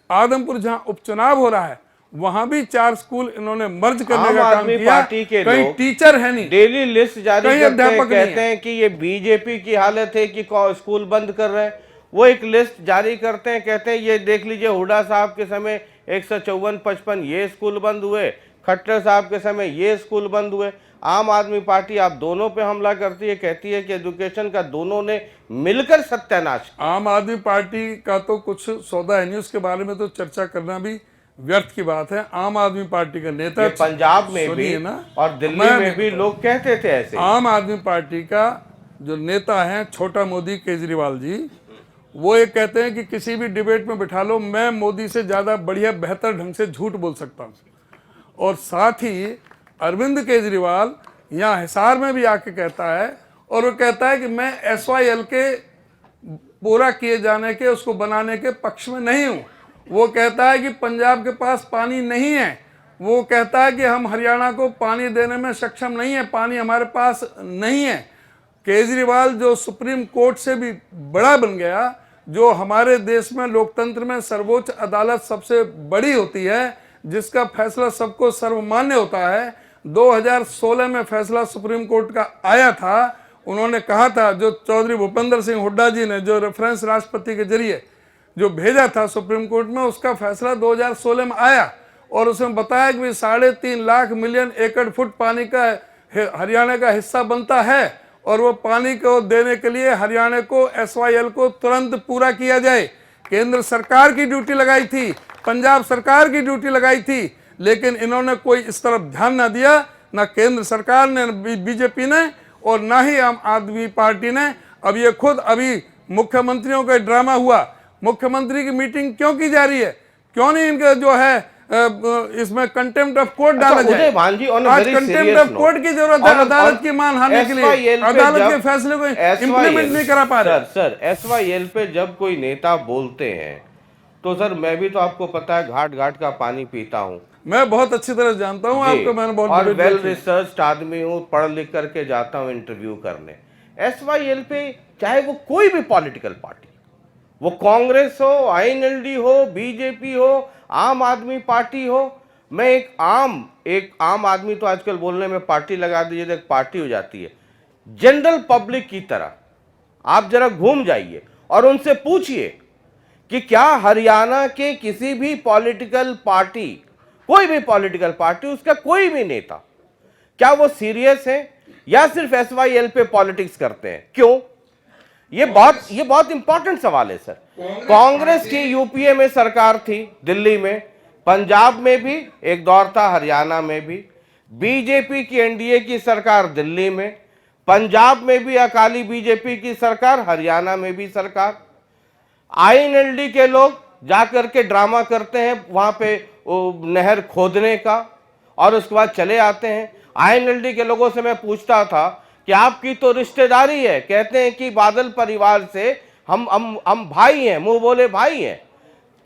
आदमपुर जहां उपचुनाव हो रहा है वहां भी 4 स्कूल इन्होंने मर्ज करने का काम किया। पार्टी के कहीं लोग टीचर है नहीं, डेली लिस्ट जारी कहीं करते हैं, अध्यापक नहीं कहते है। हैं कि ये बीजेपी की हालत है कि स्कूल बंद कर रहे हैं। वो एक लिस्ट जारी करते हैं, कहते हैं ये देख लीजिए हुड्डा साहब के समय 154-55 ये स्कूल बंद हुए, खट्टर साहब के समय ये स्कूल बंद हुए। आम आदमी पार्टी आप दोनों पे हमला करती है, कहती है कि एजुकेशन का दोनों ने मिलकर सत्यानाश। आम आदमी पार्टी का तो कुछ सौदा है नहीं, उसके बारे में तो चर्चा करना भी व्यर्थ की बात है। आम आदमी पार्टी का नेता, पंजाब में भी सुनिए ना, और दिल्ली में भी लोग कहते थे ऐसे। आम आदमी पार्टी का जो नेता है छोटा मोदी केजरीवाल जी, वो ये कहते हैं कि किसी भी डिबेट में बिठा लो, मैं मोदी से ज्यादा बढ़िया बेहतर ढंग से झूठ बोल सकता हूँ। और साथ ही अरविंद केजरीवाल यहाँ हिसार में भी आके कहता है, और वो कहता है कि मैं SYL के पूरा किए जाने के, उसको बनाने के पक्ष में नहीं हूँ। वो कहता है कि पंजाब के पास पानी नहीं है, वो कहता है कि हम हरियाणा को पानी देने में सक्षम नहीं है, पानी हमारे पास नहीं है। केजरीवाल जो सुप्रीम कोर्ट से भी बड़ा बन गया, जो हमारे देश में लोकतंत्र में सर्वोच्च अदालत सबसे बड़ी होती है, जिसका फैसला सबको सर्वमान्य होता है। 2016 में फैसला सुप्रीम कोर्ट का आया था। उन्होंने कहा था, जो चौधरी भूपेंद्र सिंह हुड्डा जी ने जो रेफरेंस राष्ट्रपति के जरिए जो भेजा था सुप्रीम कोर्ट में, उसका फैसला 2016 में आया और उसमें बताया कि 3.5 लाख मिलियन एकड़ फुट पानी का हरियाणा का हिस्सा बनता है, और वो पानी को देने के लिए हरियाणा को SYL को तुरंत पूरा किया जाए। केंद्र सरकार की ड्यूटी लगाई थी, पंजाब सरकार की ड्यूटी लगाई थी, लेकिन इन्होंने कोई इस तरफ ध्यान ना दिया, ना केंद्र सरकार ने, बीजेपी ने, और ना ही आम आदमी पार्टी ने। अब ये खुद अभी मुख्यमंत्रियों का ड्रामा हुआ, मुख्यमंत्री की मीटिंग क्यों की जा रही है, क्यों नहीं इनका जो है इसमें कंटेम्प्ट ऑफ कोर्ट डाला जाए। आज कंटेम्प्ट ऑफ कोर्ट की जरूरत है अदालत की मानहानि के लिए, अदालत के फैसले को इम्प्लीमेंट नहीं करा पा रहे। सर SYL पे जब कोई नेता बोलते हैं तो सर मैं भी तो आपको पता है घाट घाट का पानी पीता हूँ, मैं बहुत अच्छी तरह जानता हूँ आपको, मैंने बहुत और वेल रिसर्च आदमी हूँ, पढ़ लिख करके जाता हूँ इंटरव्यू करने। SYL पे चाहे वो कोई भी पॉलिटिकल पार्टी, वो कांग्रेस हो, INLD हो, बीजेपी हो, आम आदमी पार्टी हो, मैं एक आम आदमी तो आजकल बोलने में पार्टी लगा दीजिए तो एक पार्टी हो जाती है। जनरल पब्लिक की तरह आप जरा घूम जाइए और उनसे पूछिए कि क्या हरियाणा के किसी भी पॉलिटिकल पार्टी, कोई भी पॉलिटिकल पार्टी, उसका कोई भी नेता, क्या वो सीरियस है या सिर्फ SYL पे पॉलिटिक्स करते हैं? क्यों? ये बहुत इंपॉर्टेंट सवाल है सर। कांग्रेस की UPA में सरकार थी, दिल्ली में, पंजाब में भी एक दौर था, हरियाणा में भी। बीजेपी की NDA की सरकार दिल्ली में, पंजाब में भी अकाली बीजेपी की सरकार, हरियाणा में भी सरकार। INLD के लोग जाकर के ड्रामा करते हैं वहां पे नहर खोदने का और उसके बाद चले आते हैं। INLD के लोगों से मैं पूछता था कि आपकी तो रिश्तेदारी है, कहते हैं कि बादल परिवार से हम भाई हैं, मुंह बोले भाई हैं।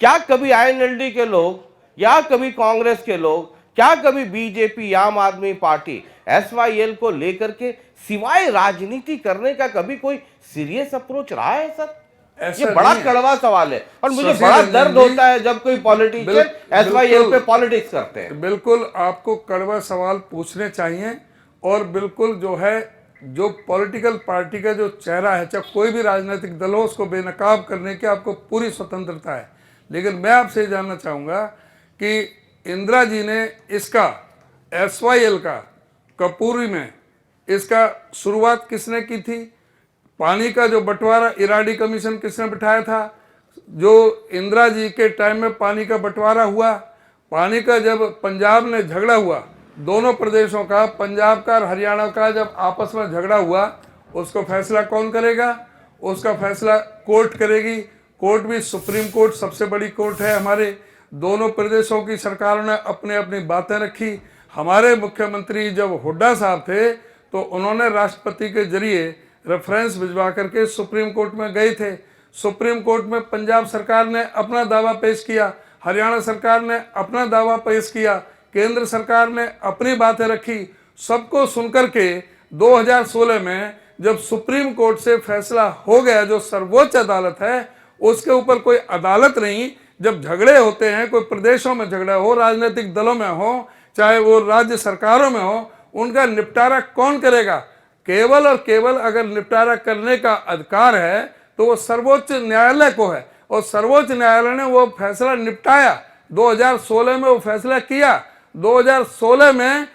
क्या कभी INLD के लोग या कभी कांग्रेस के लोग, क्या कभी बीजेपी, आम आदमी पार्टी SYL को लेकर के सिवाय राजनीति करने का कभी कोई सीरियस अप्रोच रहा है सर? ये बड़ा कड़वा सवाल है और मुझे बड़ा दर्द होता है जब कोई पॉलिटिशियन SYL पे पॉलिटिक्स करते हैं। बिल्कुल आपको कड़वा सवाल पूछने चाहिए, और बिल्कुल जो है, जो पॉलिटिकल पार्टी का जो चेहरा है, चाहे कोई भी राजनीतिक दल हो, उसको बेनकाब करने की आपको पूरी स्वतंत्रता है। लेकिन मैं आपसे जानना चाहूँगा कि इंदिरा जी ने इसका SYL का कपूरी में इसका शुरुआत किसने की थी? पानी का जो बंटवारा इराडी कमीशन किसने बिठाया था? जो इंदिरा जी के टाइम में पानी का बंटवारा हुआ, पानी का जब पंजाब ने झगड़ा हुआ, दोनों प्रदेशों का, पंजाब का और हरियाणा का, जब आपस में झगड़ा हुआ, उसको फैसला कौन करेगा? उसका फैसला कोर्ट करेगी। कोर्ट भी सुप्रीम कोर्ट सबसे बड़ी कोर्ट है हमारे दोनों प्रदेशों की सरकारों ने अपने अपनी बातें रखी। हमारे मुख्यमंत्री जब हुड्डा साहब थे तो उन्होंने राष्ट्रपति के जरिए रेफरेंस भिजवा करके सुप्रीम कोर्ट में गए थे। सुप्रीम कोर्ट में पंजाब सरकार ने अपना दावा पेश किया, हरियाणा सरकार ने अपना दावा पेश किया, केंद्र सरकार ने अपनी बातें रखी। सबको सुनकर के 2016 में जब सुप्रीम कोर्ट से फैसला हो गया, जो सर्वोच्च अदालत है, उसके ऊपर कोई अदालत नहीं। जब झगड़े होते हैं, कोई प्रदेशों में झगड़ा हो, राजनीतिक दलों में हो, चाहे वो राज्य सरकारों में हो, उनका निपटारा कौन करेगा? केवल और केवल अगर निपटारा करने का अधिकार है तो वो सर्वोच्च न्यायालय को है, और सर्वोच्च न्यायालय ने वो फैसला निपटाया। 2016 में वो फैसला किया। 2016 में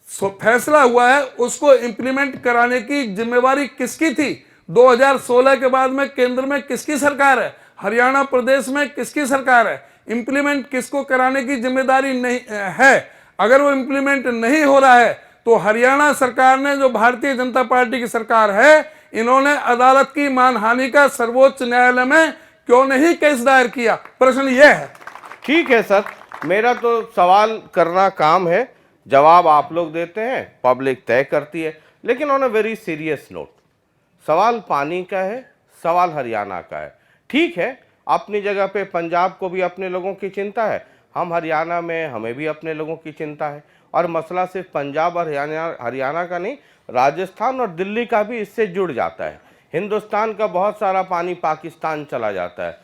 फैसला हुआ है, उसको इंप्लीमेंट कराने की जिम्मेवारी किसकी थी? 2016 के बाद में केंद्र में किसकी सरकार है? हरियाणा प्रदेश में किसकी सरकार है? इंप्लीमेंट किसको कराने की जिम्मेदारी नहीं है? अगर वो इंप्लीमेंट नहीं हो रहा है तो हरियाणा सरकार ने, जो भारतीय जनता पार्टी की सरकार है, इन्होंने अदालत की मानहानि का सर्वोच्च न्यायालय में क्यों नहीं केस दायर किया? प्रश्न यह है। ठीक है सर, मेरा तो सवाल करना काम है, जवाब आप लोग देते हैं, पब्लिक तय करती है। लेकिन on a very serious note, सवाल पानी का है, सवाल हरियाणा का है। ठीक है, अपनी जगह पे पंजाब को भी अपने लोगों की चिंता है, हम हरियाणा में हमें भी अपने लोगों की चिंता है। और मसला सिर्फ पंजाब और हरियाणा का नहीं, राजस्थान और दिल्ली का भी इससे जुड़ जाता है। हिंदुस्तान का बहुत सारा पानी पाकिस्तान चला जाता है।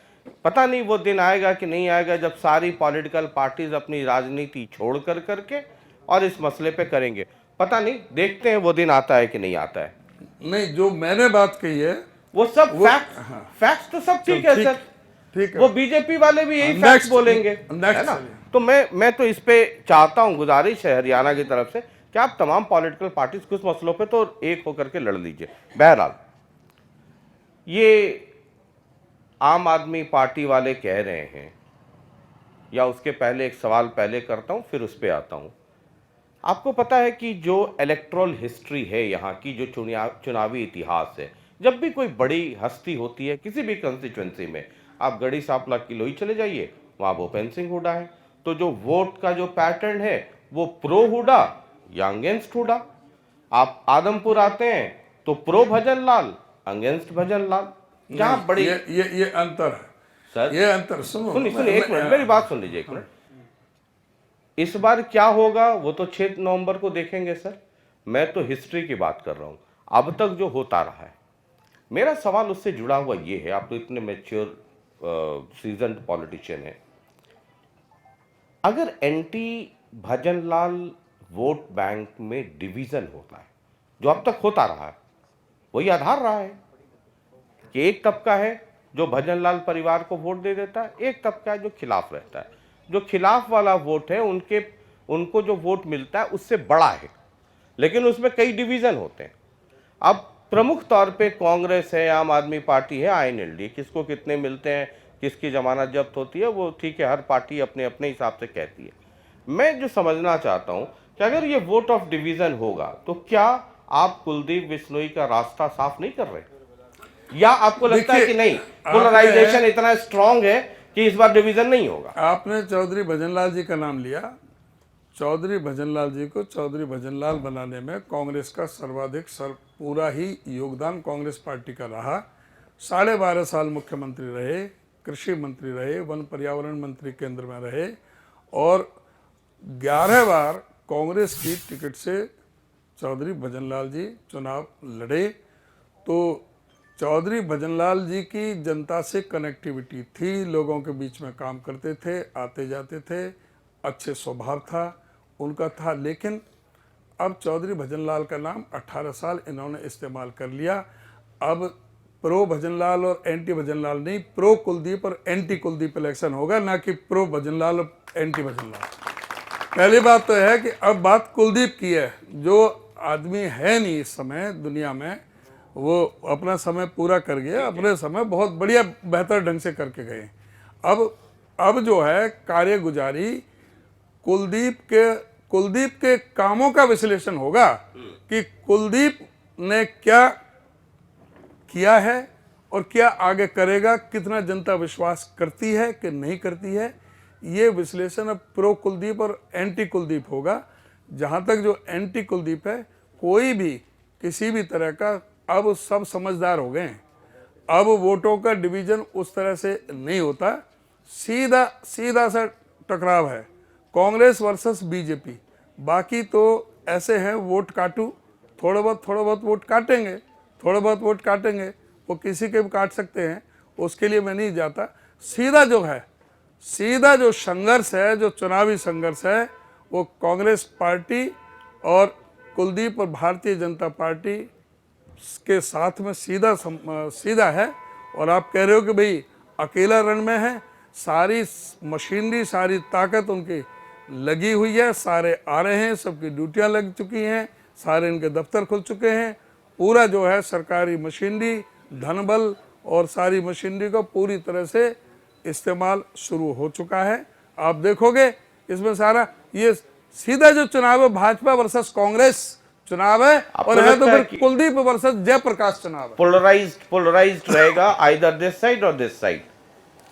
पता नहीं वो दिन आएगा कि नहीं आएगा जब सारी पॉलिटिकल पार्टीज अपनी राजनीति छोड़ कर करके और इस मसले पे करेंगे। पता नहीं, देखते हैं वो दिन आता है कि नहीं आता है। नहीं, जो मैंने बात कही है वो सब फैक्ट्स तो सब ठीक है सर, ठीक है। वो बीजेपी वाले भी यही फैक्ट बोलेंगे, है ना? तो मैं तो इस पे चाहता हूं, गुजारिश है हरियाणा की तरफ से कि आप तमाम पॉलिटिकल पार्टीज कुछ मसलों पे तो एक होकर के लड़ लीजिए। बहरहाल, ये आम आदमी पार्टी वाले कह रहे हैं, या उसके पहले एक सवाल पहले करता हूं फिर उस पे आता हूं। आपको पता है कि जो इलेक्टोरल हिस्ट्री है यहाँ की, जो चुनावी इतिहास है, जब भी कोई बड़ी हस्ती होती है किसी भी कंस्टिट्यूंसी में, आप गढ़ी सांपला किलोई चले जाइए, वहाँ भूपेंद्र सिंह हुड्डा है। तो जो वोट का जो पैटर्न है वो प्रो हुड्डा या अगेंस्ट हुड्डा। आप आदमपुर आते हैं तो प्रो भजन लाल अगेंस्ट भजन लाल। जहाँ बड़ी ये अंतर है सर, ये अंतर सुनिए एक मिनट, मेरी बात सुन लीजिए एक मिनट। इस बार क्या होगा वो तो 6 नवंबर को देखेंगे सर। मैं तो हिस्ट्री की बात कर रहा हूं, अब तक जो होता रहा है। मेरा सवाल उससे जुड़ा हुआ ये है, आप तो इतने मैच्योर सीजन्ड पॉलिटिशियन हैं, अगर एंटी भजनलाल वोट बैंक में डिवीजन होता है, जो अब तक होता रहा है, वही आधार रहा है कि एक तबका है जो भजनलाल परिवार को वोट दे देता है, एक तबका है जो खिलाफ रहता है। जो खिलाफ वाला वोट है उनको जो वोट मिलता है उससे बड़ा है, लेकिन उसमें कई डिवीजन होते हैं। अब प्रमुख तौर पे कांग्रेस है, आम आदमी पार्टी है, INLD, किसको कितने मिलते हैं, किसकी जमानत जब्त होती है, वो ठीक है, हर पार्टी अपने अपने हिसाब से कहती है। मैं जो समझना चाहता हूं कि अगर ये वोट ऑफ डिवीजन होगा तो क्या आप कुलदीप बिश्नोई का रास्ता साफ नहीं कर रहे, या आपको लगता है कि नहीं, पोलराइजेशन इतना स्ट्रांग है कि इस बार डिवीजन नहीं होगा? आपने चौधरी भजनलाल जी का नाम लिया। चौधरी भजनलाल जी को चौधरी भजनलाल बनाने में कांग्रेस का सर्वाधिक पूरा ही योगदान कांग्रेस पार्टी का रहा। 12.5 साल मुख्यमंत्री रहे, कृषि मंत्री रहे, वन पर्यावरण मंत्री केंद्र में रहे, और 11 बार कांग्रेस की टिकट से चौधरी भजनलाल जी चुनाव लड़े। तो चौधरी भजनलाल जी की जनता से कनेक्टिविटी थी, लोगों के बीच में काम करते थे, आते जाते थे, अच्छे स्वभाव था उनका था। लेकिन अब चौधरी भजनलाल का नाम 18 साल इन्होंने इस्तेमाल कर लिया। अब प्रो भजनलाल और एंटी भजनलाल नहीं, प्रो कुलदीप और एंटी कुलदीप इलेक्शन होगा, ना कि प्रो भजनलाल और एंटी भजनलाल। पहली बात तो है कि अब बात कुलदीप की है, जो आदमी है नहीं इस समय दुनिया में, वो अपना समय पूरा कर गया, अपने समय बहुत बढ़िया बेहतर ढंग से करके गए। अब जो है कार्यगुजारी कुलदीप के कामों का विश्लेषण होगा कि कुलदीप ने क्या किया है और क्या आगे करेगा, कितना जनता विश्वास करती है कि नहीं करती है, ये विश्लेषण अब प्रो कुलदीप और एंटी कुलदीप होगा। जहाँ तक जो एंटी कुलदीप है, कोई भी किसी भी तरह का, अब सब समझदार हो गए हैं, अब वोटों का डिवीजन उस तरह से नहीं होता, सीधा सीधा सा टकराव है, कांग्रेस वर्सेस बीजेपी। बाकी तो ऐसे हैं, वोट काटू, थोड़ा बहुत वोट काटेंगे, थोड़ा बहुत वोट काटेंगे, वो किसी के भी काट सकते हैं, उसके लिए मैं नहीं जाता। सीधा जो है, सीधा जो संघर्ष है, जो चुनावी संघर्ष है, वो कांग्रेस पार्टी और कुलदीप और भारतीय जनता पार्टी के साथ में सीधा है। और आप कह रहे हो कि भाई अकेला रण में है, सारी मशीनरी, सारी ताकत उनकी लगी हुई है, सारे आ रहे हैं, सबकी ड्यूटियां लग चुकी हैं, सारे इनके दफ्तर खुल चुके हैं, पूरा जो है सरकारी मशीनरी, धनबल और सारी मशीनरी का पूरी तरह से इस्तेमाल शुरू हो चुका है। आप देखोगे इसमें सारा ये सीधा जो चुनाव है, भाजपा वर्सेस कांग्रेस चुनाव है, और है तो फिर कुलदीप वर्सेस जयप्रकाश चुनाव है। पोलराइज्ड रहेगा, आइदर दिस साइड और दिस साइड,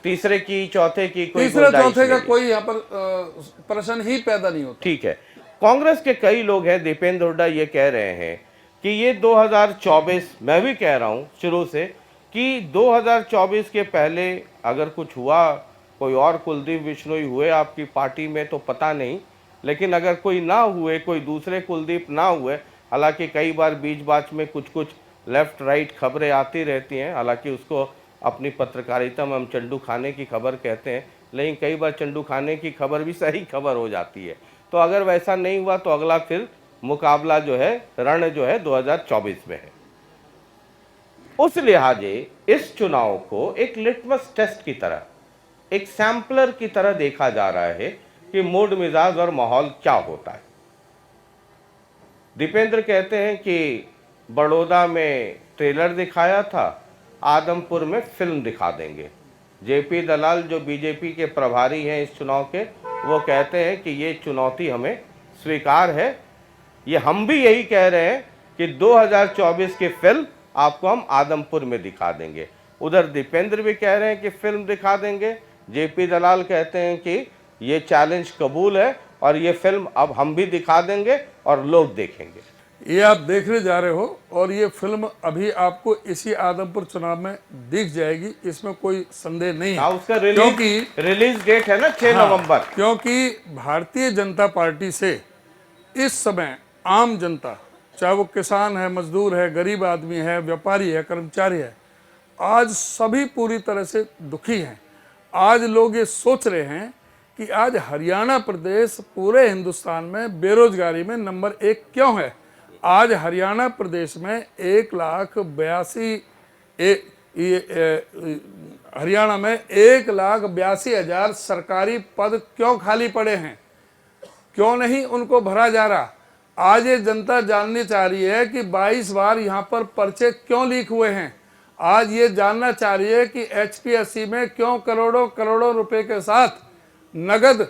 तीसरे की चौथे की कोई तीसरे चौथे का कोई यहाँ पर प्रश्न ही पैदा नहीं होता। ठीक है। कांग्रेस के कई लोग हैं, दीपेंद्र हुड्डा ये कह रहे हैं कि ये 2024, मैं भी कह रहा हूं शुरू से कि 2024 के पहले अगर कुछ हुआ, कोई और कुलदीप बिश्नोई हुए आपकी पार्टी में तो पता नहीं, लेकिन अगर कोई ना हुए, कोई दूसरे कुलदीप ना हुए, हालांकि कई बार बीच बाच में कुछ लेफ्ट राइट खबरें आती रहती हैं, हालांकि उसको अपनी पत्रकारिता में हम चंडू खाने की खबर कहते हैं, लेकिन कई बार चंडू खाने की खबर भी सही खबर हो जाती है। तो अगर वैसा नहीं हुआ तो अगला फिर मुकाबला जो है, रण जो है 2024 में है। उस लिहाजे इस चुनाव को एक लिटमस टेस्ट की तरह, एक सैंपलर की तरह देखा जा रहा है कि मूड मिजाज और माहौल क्या होता है। दीपेंद्र कहते हैं कि बड़ौदा में ट्रेलर दिखाया था, आदमपुर में फिल्म दिखा देंगे। जेपी दलाल जो बीजेपी के प्रभारी हैं इस चुनाव के, वो कहते हैं कि ये चुनौती हमें स्वीकार है, ये हम भी यही कह रहे हैं कि 2024 की फिल्म आपको हम आदमपुर में दिखा देंगे। उधर दीपेंद्र भी कह रहे हैं कि फिल्म दिखा देंगे, जेपी दलाल कहते हैं कि ये चैलेंज कबूल है और ये फिल्म अब हम भी दिखा देंगे और लोग देखेंगे। ये आप देखने जा रहे हो, और ये फिल्म अभी आपको इसी आदमपुर चुनाव में दिख जाएगी, इसमें कोई संदेह नहीं है। उसका रिलीज डेट है ना 6 नवंबर। क्योंकि भारतीय जनता पार्टी से इस समय आम जनता, चाहे वो किसान है, मजदूर है, गरीब आदमी है, व्यापारी है, कर्मचारी है, आज सभी पूरी तरह से दुखी हैं। आज लोग ये सोच रहे हैं कि आज हरियाणा प्रदेश पूरे हिंदुस्तान में बेरोजगारी में नंबर 1 क्यों है। आज हरियाणा प्रदेश में 1,82,000 हरियाणा में 1,82,000 सरकारी पद क्यों खाली पड़े हैं, क्यों नहीं उनको भरा जा रहा। आज ये जनता जाननी चाह रही है कि 22 बार यहाँ पर पर्चे क्यों लीक हुए हैं। आज ये जानना चाह रही है कि HPSC में क्यों करोड़ों करोड़ों रुपए के साथ, नगद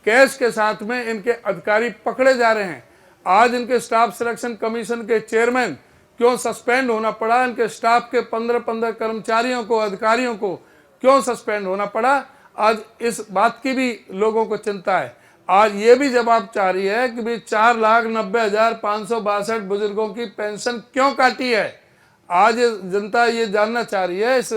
कैश के साथ में इनके अधिकारी पकड़े जा रहे हैं। आज इनके स्टाफ सिलेक्शन कमीशन के चेयरमैन क्यों सस्पेंड होना पड़ा, इनके स्टाफ के 15 कर्मचारियों को, अधिकारियों को क्यों सस्पेंड होना पड़ा। आज इस बात की भी लोगों को चिंता है। आज ये भी जवाब चाह रही है कि भाई 4,90,562 बुजुर्गों की पेंशन क्यों काटी है। आज जनता ये जानना चाह रही है इस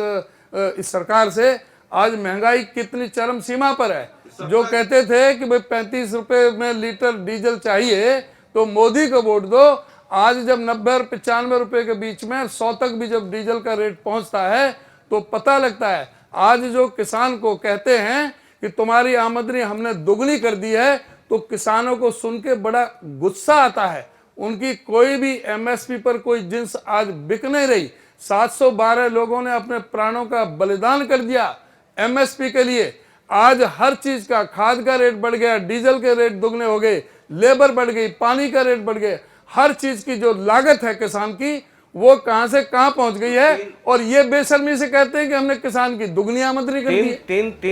सरकार से, आज महंगाई कितनी चरम सीमा पर है। जो कहते थे कि भाई 35 रुपए में लीटर डीजल चाहिए तो मोदी को वोट दो, आज जब 90 और 95 रुपए के बीच में 100 तक भी जब डीजल का रेट पहुंचता है तो पता लगता है। आज जो किसान को कहते हैं कि तुम्हारी आमदनी हमने दुगनी कर दी है, तो किसानों को सुन के बड़ा गुस्सा आता है। उनकी कोई भी MSP पर कोई जिन्स आज बिक नहीं रही। 712 लोगों ने अपने प्राणों का बलिदान कर दिया MSP के लिए। आज हर चीज का, खाद का रेट बढ़ गया, डीजल के रेट दुगने हो गए, लेबर बढ़ गई, पानी का रेट बढ़ गया, हर चीज की जो लागत है किसान की, वो कहां से कहां पहुंच गई है। और ये बेशर्मी से कहते हैं कि हमने किसान की दुगनी आमदनी कर दी है।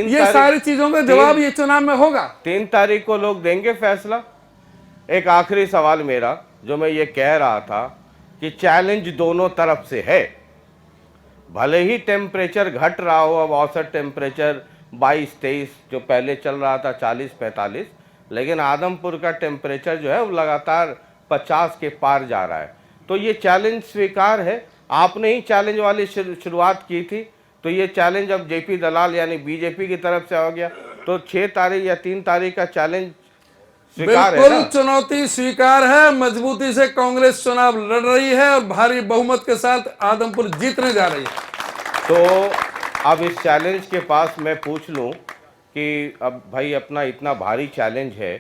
ये सारी चीजों का जवाब ये चुनाव में होगा। 3 तारीख को लोग देंगे फैसला। एक आखिरी सवाल मेरा, जो मैं ये कह रहा था कि चैलेंज दोनों तरफ से है। भले ही टेम्परेचर घट रहा हो, अब औसत टेम्परेचर 22-23 जो पहले चल रहा था 40-45, लेकिन आदमपुर का टेम्परेचर जो है वो लगातार 50 के पार जा रहा है। तो ये चैलेंज स्वीकार है, आपने ही चैलेंज वाली शुरुआत की थी, तो ये चैलेंज अब जेपी दलाल यानी बीजेपी की तरफ से हो गया, तो 6 तारीख या 3 तारीख का चैलेंज स्वीकार है बिल्कुल ना? चुनौती स्वीकार है। मजबूती से कांग्रेस चुनाव लड़ रही है और भारी बहुमत के साथ आदमपुर जीतने जा रही है। तो अब इस चैलेंज के पास मैं पूछ लूं कि अब भाई अपना इतना भारी चैलेंज है,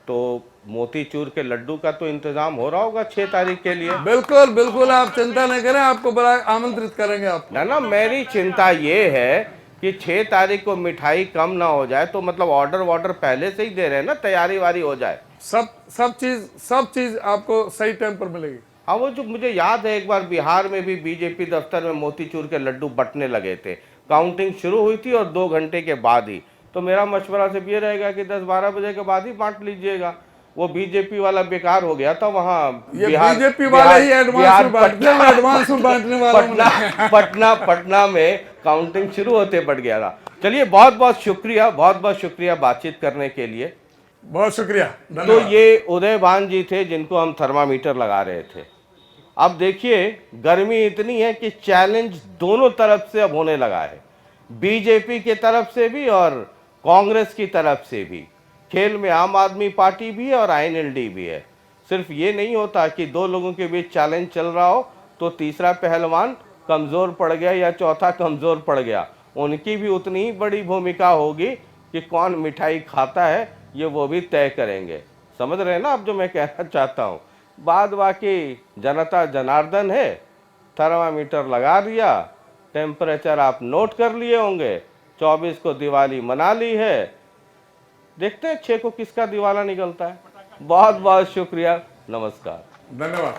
तो मोतीचूर के लड्डू का तो इंतजाम हो रहा होगा 6 तारीख के लिए? बिल्कुल बिल्कुल, आप चिंता नहीं करें, आपको बड़ा आमंत्रित करेंगे आप। ना मेरी चिंता ये है कि 6 तारीख को मिठाई कम ना हो जाए, तो मतलब ऑर्डर पहले से ही दे रहे हैं ना, तैयारी वारी हो जाए। सब चीज आपको सही टाइम पर मिलेगी। हाँ, वो जो मुझे याद है एक बार बिहार में भी बीजेपी दफ्तर में मोतीचूर के लड्डू बंटने लगे थे, काउंटिंग शुरू हुई थी और 2 घंटे के बाद ही। तो मेरा मशवरा सिर्फ ये रहेगा कि 10-12 बजे के बाद ही बांट लीजिएगा। वो बीजेपी वाला बेकार हो गया था वहाँ। ये बीजेपी वाले ही एडवांस में बांटने वाले पटना में काउंटिंग शुरू होते बढ़ गया था। चलिए, बहुत बहुत शुक्रिया बातचीत करने के लिए। बहुत शुक्रिया, तो धन्यवाद। ये उदयभान जी थे जिनको हम थर्मामीटर लगा रहे थे। अब देखिए, गर्मी इतनी है कि चैलेंज दोनों तरफ से अब होने लगा है, बीजेपी की तरफ से भी और कांग्रेस की तरफ से भी। खेल में आम आदमी पार्टी भी है और आईएनएलडी भी है। सिर्फ ये नहीं होता कि 2 लोगों के बीच चैलेंज चल रहा हो तो तीसरा पहलवान कमज़ोर पड़ गया या चौथा कमज़ोर पड़ गया, उनकी भी उतनी ही बड़ी भूमिका होगी कि कौन मिठाई खाता है, ये वो भी तय करेंगे। समझ रहे हैं ना अब जो मैं कहना चाहता हूँ? बाद बाकी जनता जनार्दन है, थर्मामीटर लगा दिया, टेम्परेचर आप नोट कर लिए होंगे, 24 को दिवाली मना ली है, देखते हैं 6 को किसका दिवाला निकलता है। बहुत बहुत शुक्रिया, नमस्कार, धन्यवाद।